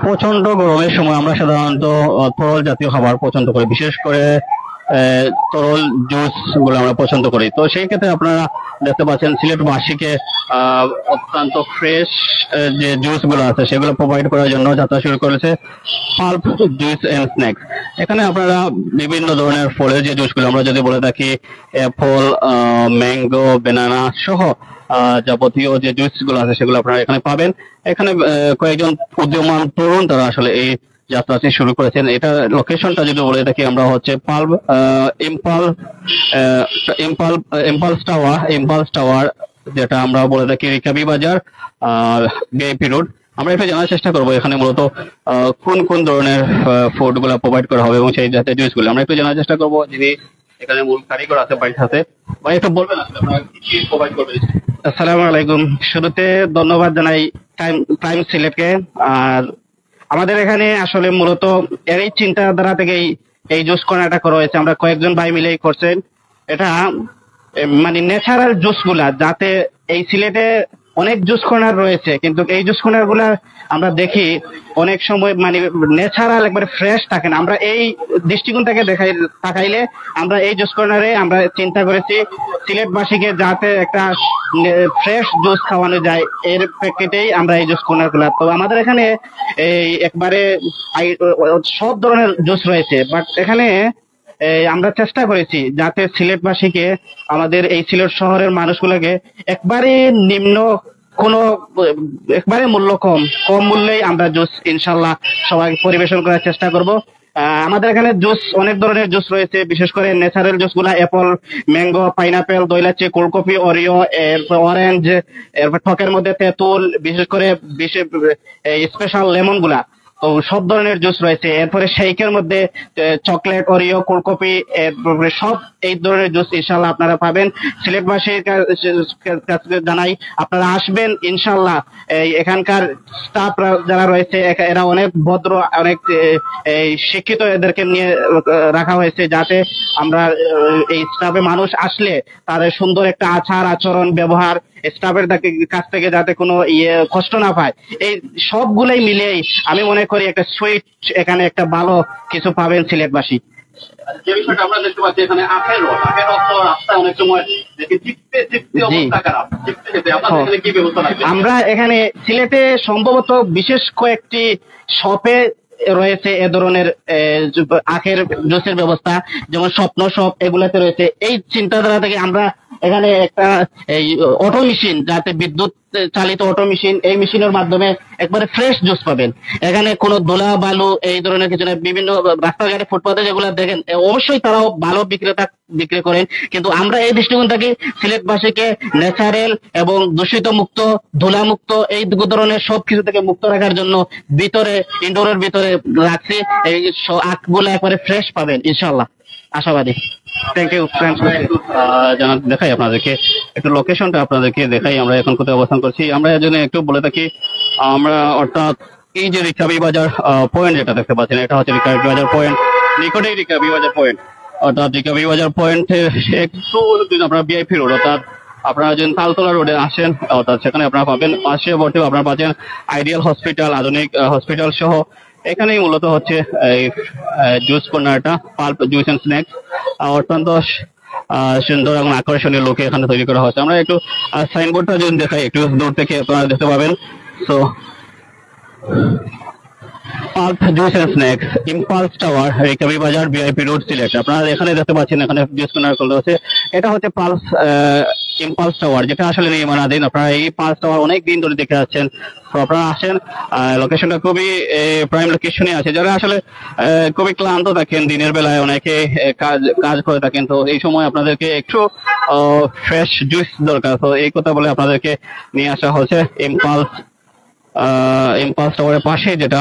প্রচন্ড গরমের সময় আমরা সাধারণত তরল জাতীয় খাবার পছন্দ করি, বিশেষ করে তরল জুস গুলো আমরা পছন্দ করি। তো সেই ক্ষেত্রে আপনারা দেখতে পাচ্ছেন সিলেটবাসীকে অত্যন্ত ফ্রেশ যে জুস গুলো আছে সেগুলো প্রোভাইড করার জন্য যাত্রা শুরু করেছে পাল্প জুস এন্ড স্ন্যাক্স। এখানে আপনারা বিভিন্ন ধরনের ফলের যে জুসগুলো আমরা যদি বলে থাকি অ্যাপল, ম্যাঙ্গো, বেনানা সহ যাবতীয় যে জুস গুলো আছে সেগুলো আপনারা এখানে পাবেন। এখানে কয়েকজন উদ্যমান তরুণ তারা আসলে এই যাত্রাটি শুরু করেছেন। এটা লোকেশনটা যদি বলে থাকি আমরা হচ্ছে ইম্পালস টাওয়ার যেটা আমরা বলে থাকি রিকাবি বাজার ভিআইপি রোড। আমরা একটু জানার চেষ্টা করবো এখানে মূলত কোন কোন ধরনের ফুড গুলা প্রোভাইড করা হবে এবং সেই জাতীয় জুস গুলো আমরা একটু জানার চেষ্টা করবো। যিনি এখানে মূল কারিগর আছে বাড়ির সাথে, ভাই একটু বলবেন আসলে আপনারা কি কি প্রোভাইড করবেন? আসসালামু আলাইকুম। শুরুতে ধন্যবাদ জানাই টাইম সিলেটকে। আর আমাদের এখানে আসলে মূলত এই চিন্তাধারা থেকেই এই জুস কর্নারটা করা হয়েছে। আমরা কয়েকজন ভাই মিলেই করছেন। এটা মানে ন্যাচারাল জুস গুলা, যাতে এই সিলেটে অনেক জুস কর্নার রয়েছে কিন্তু এই জুস কর্নার গুলা আমরা দেখি অনেক সময় মানে ন্যাচারাল একবারে ফ্রেশ থাকে না। আমরা এই দৃষ্টিকোণ থেকে তাকাইলে আমরা এই জুস কর্নারে আমরা চিন্তা করেছি সিলেটবাসীকে যাতে একটা ফ্রেশ জুস খাওয়ানো যায়, এর প্রেক্ষিতেই আমরা এই জুস কর্নার গুলা। তো আমাদের এখানে এই একবারে সব ধরনের জুস রয়েছে, বাট এখানে আমরা চেষ্টা করেছি যাতে সিলেটবাসীকে, আমাদের এই সিলেট শহরের মানুষগুলোকে একবারে নিম্ন কোনো একবারে মূল্য কম মূল্যেই আমরা জুস ইনশাল্লাহ সবাই পরিবেশন করার চেষ্টা করব। আমাদের এখানে জুস অনেক ধরনের জুস রয়েছে, বিশেষ করে ন্যাচারাল জুস গুলা অ্যাপল, ম্যাঙ্গো, পাইনাপেল, দইলাচি, কোল্ড কফি, অরিও, এরপর অরেঞ্জ, এরপর ঠকের মধ্যে তেঁতুল, বিশেষ করে স্পেশাল লেমন গুলা, তো সব ধরনের জুস রয়েছে। এরপরে শেকের মধ্যে চকলেট, অরিও, কোল্ড কফি, সব এই ধরনের জুস ইনশাল্লাহ আপনারা পাবেন। সিলেটবাসীর কাছে জানাই আপনারা আসবেন ইনশাল্লাহ। এখানকার স্টাফ যারা রয়েছে এরা অনেক ভদ্র, অনেক শিক্ষিত, এদেরকে নিয়ে রাখা হয়েছে যাতে আমরা এই স্টাফে মানুষ আসলে তাদের সুন্দর একটা আচার আচরণ ব্যবহার স্টাফের কাছ থেকে যাতে কোনো কষ্ট না পায়, এই সবগুলোই মিলেই আমি মনে করি একটা সুইট এখানে একটা ভালো কিছু পাবেন সিলেটবাসী। যে বিষয়টা আমরা দেখতে পাচ্ছি এখানে আখের রস তো রাস্তায় অনেক সময় অবস্থা খারাপ, আপনাদের কি ব্যবস্থা রাখবেন? আমরা এখানে সিলেটে সম্ভবত বিশেষ কয়েকটি শপে রয়েছে এ ধরনের আখের জুসের ব্যবস্থা, যেমন স্বপ্ন শপ, এগুলাতে রয়েছে। এই চিন্তাধারা থেকে আমরা এখানে একটা এই অটো মেশিন, যাতে বিদ্যুৎ চালিত অটো মেশিন, এই মেশিনের মাধ্যমে একবারে ফ্রেশ জুস পাবেন। এখানে কোনো দোলা বালু এই ধরনের কিছু না। বিভিন্ন রাস্তাঘাটে ফুটপাতে যেগুলো দেখেন অবশ্যই তারাও ভালো বিক্রি করেন, কিন্তু আমরা এই দৃষ্টিকোণ থেকে সিলেটবাসীকে ন্যাচারাল এবং দূষিত মুক্ত, ধুলা মুক্ত এই ধরনের সব কিছু থেকে মুক্ত রাখার জন্য ভিতরে ইনডোরের ভিতরে রাখছি। এই আখগুলো একবারে ফ্রেশ পাবেন ইনশাল্লাহ, আশাবাদী। Thank you. দেখাই আপনাদেরকে একটু লোকেশনটা আপনাদেরকে দেখাই আমরা এখন কোথায় অবস্থান করছি। আমরা এর জন্য একটু বলে থাকি, আমরা অর্থাৎ এই যে রিকাবি বাজার পয়েন্ট যেটা দেখতে পাচ্ছেন, এটা হচ্ছে রিকাবি বাজার পয়েন্ট, নিকটেই রিকাবি বাজার পয়েন্ট। অর্থাৎ রিকাবি বাজার পয়েন্টে একটু আপনারা ভিআইপি রোড, অর্থাৎ আপনারা যদি তালতলা রোডে আসেন অর্থাৎ সেখানে আপনারা পাবেন পার্শ্ববর্তী আপনারা পাচ্ছেন আইডিয়াল হসপিটাল, আধুনিক হসপিটাল সহ এখানেই মূলত হচ্ছে এই জুস কর্নারটা, পাল্প জুস এন্ড স্ন্যাক্স অত্যন্ত সুন্দর এবং আকর্ষণীয় লোকে এখানে তৈরি করা হয়েছে। আমরা একটু সাইনবোর্ডটা যদি দেখাই একটু দূর থেকে আপনারা দেখতে পাবেন। So pulp juice and snacks, impulse tower, Rikabi Bazar, VIP road, Sylhet. আপনারা এখানে দেখতে পাচ্ছেন এখানে জুস কর্নার খোলা হচ্ছে। এটা হচ্ছে ইম্পালস টাওয়ার, যেটা আসলে নির্মাণাধীন। আপনারা এই পালস টাওয়ার অনেক দিন ধরে দেখে যাচ্ছেন। তো আপনারা আসেন, লোকেশনটা খুবই প্রাইম লোকেশনে আছে। যারা আসলে খুবই ক্লান্ত থাকেন দিনের বেলায়, অনেকে কাজ করে থাকেন, তো এই সময় আপনাদেরকে একটু ফ্রেশ জুস দরকার। তো এই কথা বলে আপনাদেরকে নিয়ে আসা হচ্ছে ইম্পালস টাওয়ারের পাশে যেটা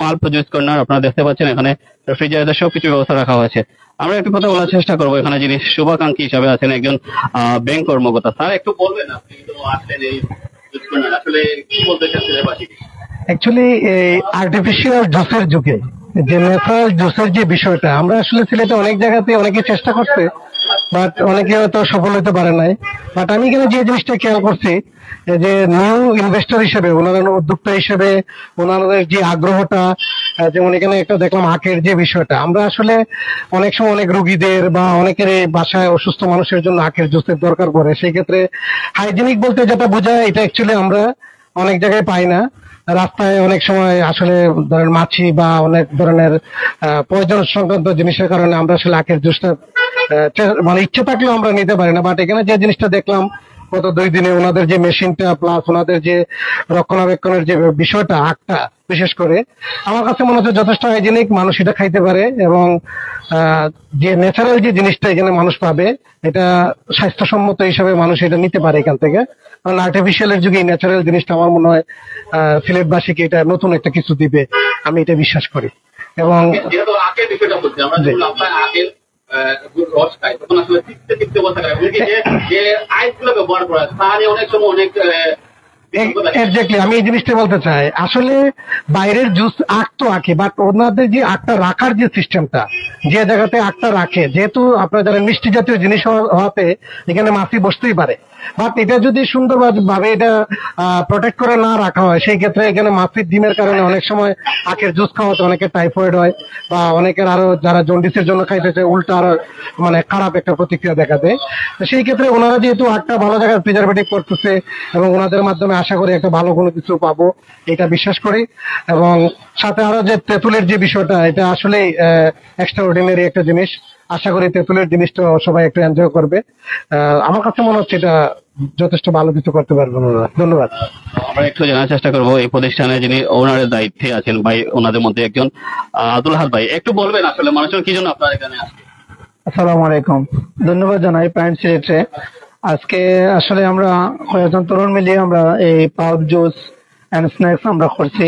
পাল্প জুস কর্নার। আপনারা দেখতে পাচ্ছেন এখানে রেফ্রিজারেটর সবকিছু ব্যবস্থা রাখা হয়েছে। আমরা একটু কথা বলার চেষ্টা করবো এখানে যিনি শুভাকাঙ্ক্ষী হিসাবে আছেন, একজন ব্যাংক কর্মকর্তা। স্যার একটু বলবেন আপনি তো আসলেন এই জুস কর্নার, আসলে কি বলতে চাচ্ছেন? অ্যাকচুয়ালি এই আর্টিফিশিয়াল জুসের যুগে যে ন্যাচারাল জুসের যে বিষয়টা, আমরা আসলে সিলেটে অনেক জায়গাতে অনেকে চেষ্টা করছে বাট অনেকে হয়তো সফল হতে পারে নাই। বাট আমি এখানে যে জিনিসটা খেয়াল করছি, যে নিউ ইনভেস্টর হিসেবে, ওনারা উদ্যোক্তা হিসেবে ওনাদের যে আগ্রহটা, যেমন এখানে একটা দেখলাম আখের যে বিষয়টা, আমরা আসলে অনেক সময় অনেক রোগীদের বা অনেকের এই বাসায় অসুস্থ মানুষের জন্য আখের জুসের দরকার পড়ে। সেই ক্ষেত্রে হাইজেনিক বলতে যেটা বোঝায়, এটা অ্যাকচুয়ালি আমরা অনেক জায়গায় পাই না। রাস্তায় অনেক সময় আসলে ধরেন মাছি বা অনেক ধরনের পয়জন সংক্রান্ত জিনিসের কারণে আমরা আসলে আখের জুসটা মানে ইচ্ছে থাকলেও আমরা নিতে পারি না। বাট এখানে যে জিনিসটা দেখলাম গত 2 দিনে, ওনাদের যে মেশিনটা প্লাস ওনাদের যে রক্ষণাবেক্ষণের যে বিষয়টা, আখটা বিশেষ করে আমার কাছে মনে হচ্ছে যথেষ্ট হাইজেনিক, মানুষ এটা খাইতে পারে। এবং যে ন্যাচারাল যে জিনিসটা এখানে মানুষ পাবে, এটা স্বাস্থ্যসম্মত হিসাবে মানুষ এটা নিতে পারে এখান থেকে। কারণ আর্টিফিশিয়ালের যুগে এই ন্যাচারাল জিনিসটা আমার মনে হয় সিলেটবাসীকে এটা নতুন একটা কিছু দিবে, আমি এটা বিশ্বাস করি। এবং যেহেতু আগের বিষয়টা বলছি, আমরা যখন আপনার আগের রস খাই তখন আসলে তিক্তে তিক্তে অবস্থা খাই, যে আইস গুলো ব্যবহার করা হয় তাহলে অনেক সময় অনেক এক্স্যাক্টলি আমি এই জিনিসটা বলতে চাই। আসলে বাইরের জুস আখ তো আঁকে, বাট ওনাদের যে আখটা রাখার যে সিস্টেমটা, যে জায়গাতে আখটা রাখে, যেহেতু আপনার যারা মিষ্টি জাতীয় জিনিস হওয়াতে এখানে মাছি বসতেই পারে, বাট এটা যদি সুন্দরভাবে এটা প্রোটেক্ট করে না রাখা হয়, সেই ক্ষেত্রে এখানে মাছির ডিমের কারণে অনেক সময় আখের জুস খাওয়াতে অনেকের টাইফয়েড হয়, বা অনেকের আরো যারা জন্ডিসের জন্য খাইতে চায় উল্টা আরো মানে খারাপ একটা প্রতিক্রিয়া দেখা দেয়। তো সেই ক্ষেত্রে ওনারা যেহেতু আখটা ভালো জায়গায় প্রিজারভেটিভ করতেছে, এবং ওনাদের মাধ্যমে আশা করি একটা ভালো কোনো কিছু পাবো, এটা বিশ্বাস করি। এবং সাথে আরো যে তেঁতুলের যে বিষয়টা, এটা আসলে এক্সট্রা অর্ডিনারি একটা জিনিস। আশা করি তেঁতুলের জিনিসটা সবাই একটু এনজয় করবে। আমার কাছে মনে হচ্ছে এটা যথেষ্ট ভালো কিছু করতে পারবেন ওনারা। ধন্যবাদ। আমরা একটু জানার চেষ্টা করব এই প্রতিষ্ঠানে যিনি ওনারের দায়িত্বে আছেন ভাই, ওনাদের মধ্যে একজন আব্দুল হাদ ভাই, একটু বলবেন আসলে মানুষজন কি জন্য আপনার এখানে আসছে? আসসালামু আলাইকুম, ধন্যবাদ জানাই প্রাইম সিলেটে। আজকে আসলে আমরা কয়েকজন তরুণ মিলিয়ে আমরা এই পাউড জুস এন্ড স্ন্যাক্স আমরা করছি।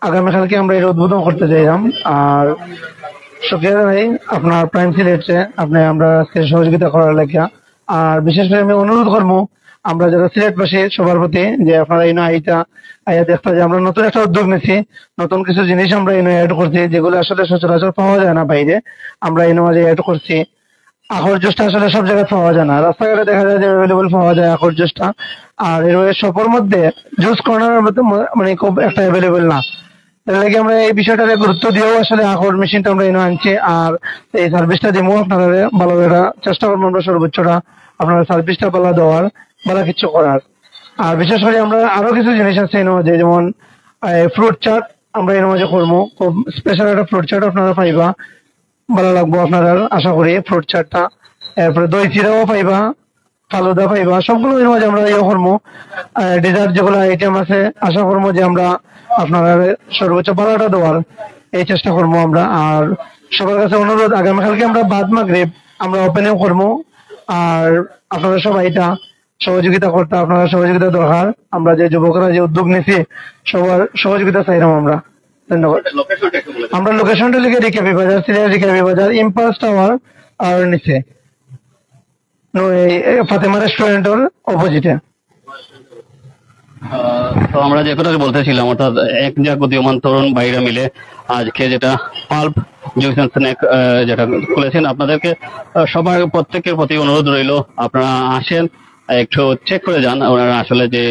আগামীকালকে আমরা এর উদ্বোধন করতে চাইলাম। আর শুক্রিয়া জানাই আপনার প্রাইম সিলেটে আপনি আমরা আজকে সহযোগিতা করার লেখা। আর বিশেষ করে আমি অনুরোধ করবো আমরা যারা সিলেটবাসী সবার প্রতি, যে আপনারা এই আইয়া দেখতে, যে আমরা নতুন একটা উদ্যোগ নিচ্ছি, নতুন কিছু জিনিস আমরা এই অ্যাড করছি যেগুলো আসলে সচরাচর পাওয়া যায় না বাইরে, আমরা এই মাঝে অ্যাড করছি। আখর জুসটা আসলে সব জায়গায় পাওয়া যায় না, রাস্তাঘাটে দেখা যায় যে অ্যাভেলেবল পাওয়া যায় আখর জুসটা। আর এর সপর মধ্যে জুস কর্নারের মধ্যে মানে খুব একটা অ্যাভেলেবল না, তার লাগে আমরা এই বিষয়টাকে গুরুত্ব দিয়েও আসলে আখর মেশিনটা আমরা এনে আনছি। আর এই সার্ভিসটা দিব আপনারা ভালো একটা চেষ্টা করবো আমরা সর্বোচ্চটা আপনারা সার্ভিসটা ভালো দেওয়ার, ভালো কিছু করার। আর বিশেষ করে আমরা আরো কিছু জিনিস আছে এর মধ্যে, যেমন ফ্রুট চাট আমরা এর মাঝে করবো, খুব স্পেশাল একটা ফ্রুট চাট আপনারা পাইবা, ভালো লাগবো আপনারা আশা করি ফ্রুট চাটটা। এরপরে দই চিরাও পাইবা, ফালুদা পাইবা, সবগুলো এর মাঝে আমরা ইয়ে করবো। ডেজার্ট যেগুলো আইটেম আছে আশা করবো যে আমরা আপনারা সর্বোচ্চ ভালোটা দেওয়ার এই চেষ্টা করবো আমরা। আর সবার কাছে অনুরোধ, আগামীকালকে আমরা বাদ মাগরিব আমরা ওপেনিং করবো। আর আপনারা সবাই এটা সহযোগিতা করতে, আপনারা সহযোগিতা দরকার। আমরা যে যুবকরা যে উদ্যোগ নিচ্ছি সবার সহযোগিতা চাইলাম আমরা। ধন্যবাদ। আমরা লোকেশনটা লিখে রিকাবি বাজার, সিরিয়াল রিকাবি বাজার, ইম্পালস টাওয়ার আর নিচে ফাতেমা রেস্টুরেন্টের অপোজিটে। তো আমরা যে কথা বলতেছিলাম, অর্থাৎ এক জায়গা উদীয়মান তরুণ ভাইরা মিলে আজকে যেটা পাল্প জুস এন্ড স্ন্যাক যেটা খুলেছেন, আপনাদেরকে সবার প্রত্যেকের প্রতি অনুরোধ রইল আপনারা আসেন, একটু চেক করে যান। ওনারা আসলে যে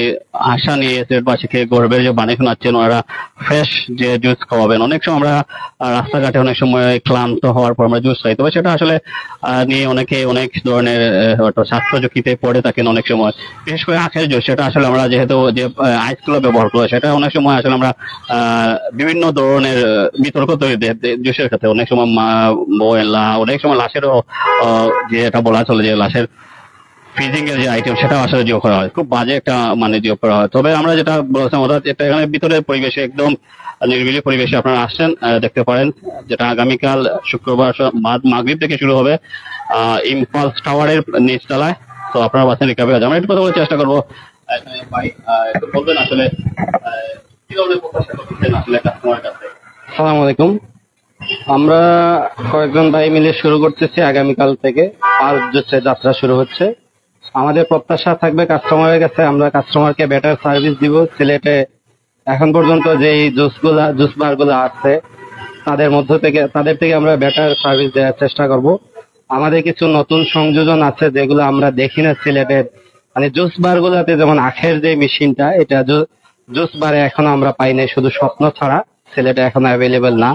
আশা নিয়ে সিলেটবাসীকে গর্বের যে বাণী শোনাচ্ছেন, ওনারা ফ্রেশ যে জুস খাওয়াবেন। অনেক সময় আমরা রাস্তাঘাটে অনেক সময় ক্লান্ত হওয়ার পর আমরা জুস খাই, তবে সেটা আসলে নিয়ে অনেকে অনেক ধরনের স্বাস্থ্য ঝুঁকিতে পড়ে থাকেন অনেক সময়। বিশেষ করে আখের জুস, সেটা আসলে আমরা যেহেতু যে আইসগুলো ব্যবহার করি, সেটা অনেক সময় আসলে আমরা বিভিন্ন ধরনের বিতর্ক তৈরি জুসের সাথে। অনেক সময় অনেক সময় লাশেরও যেটা বলা চলে যে লাশের ফ্রিজিং এর যে আইটেম, সেটা আসলে যোগ করা হয়, খুব বাজে একটা মানে যোগ করা হয়। তবে আমরা যেটা বলেছিলাম, অর্থাৎ এটা এখানে ভিতরের পরিবেশে একদম নিরিবিলি পরিবেশে আপনারা আসছেন, দেখতে পারেন। যেটা আগামীকাল শুক্রবার মাগরিব থেকে শুরু হবে ইম্পালস টাওয়ারের নিচতলায়। তো আপনারা বাসেন রিকাবি বাজার। আমরা একটু কথা বলার চেষ্টা করবো। ভাই একটু বলবেন আসলে কি ধরনের প্রত্যাশা করতেছেন আসলে কাস্টমারের কাছে? আসসালামু আলাইকুম। আমরা কয়েকজন ভাই মিলে শুরু করতেছি, আগামীকাল থেকে পাল্প জুসের যাত্রা শুরু হচ্ছে। আমাদের প্রত্যাশা থাকবে কাস্টমারের কাছে আমরা কাস্টমারকে বেটার সার্ভিস দিব। সিলেটে এখন পর্যন্ত যেই জুস বার গুলো আছে তাদের থেকে আমরা বেটার সার্ভিস দেওয়ার চেষ্টা করব। আমাদের কিছু নতুন সংযোজন আছে যেগুলো আমরা দেখি না সিলেটের, মানে জুস বার গুলাতে, যেমন আখের যে মেশিনটা, এটা জুস বারে এখনো আমরা পাই নাই, শুধু স্বপ্ন ছাড়া সিলেটে এখনো অ্যাভেলেবেল না।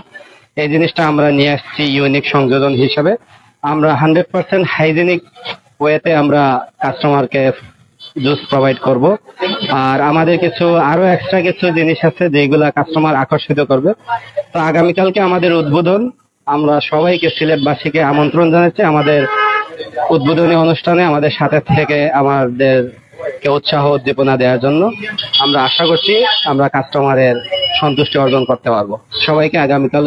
এই জিনিসটা আমরা নিয়ে আসছি ইউনিক সংযোজন হিসাবে। আমরা 100% হাইজেনিক ওয়েতে আমরা কাস্টমারকে জুস প্রোভাইড করব। আর আমাদের কিছু আরো এক্সট্রা কিছু জিনিস আছে যেগুলা কাস্টমার আকর্ষিত করবে। তো আগামীকালকে আমাদের উদ্বোধন, আমরা সবাইকে সিলেটবাসীকে আমন্ত্রণ জানাচ্ছি আমাদের উদ্বোধনী অনুষ্ঠানে আমাদের সাথে থেকে আমাদেরকে উৎসাহ উদ্দীপনা দেওয়ার জন্য। আমরা আশা করছি আমরা কাস্টমারের সন্তুষ্টি অর্জন করতে পারবো। সবাইকে আগামীকাল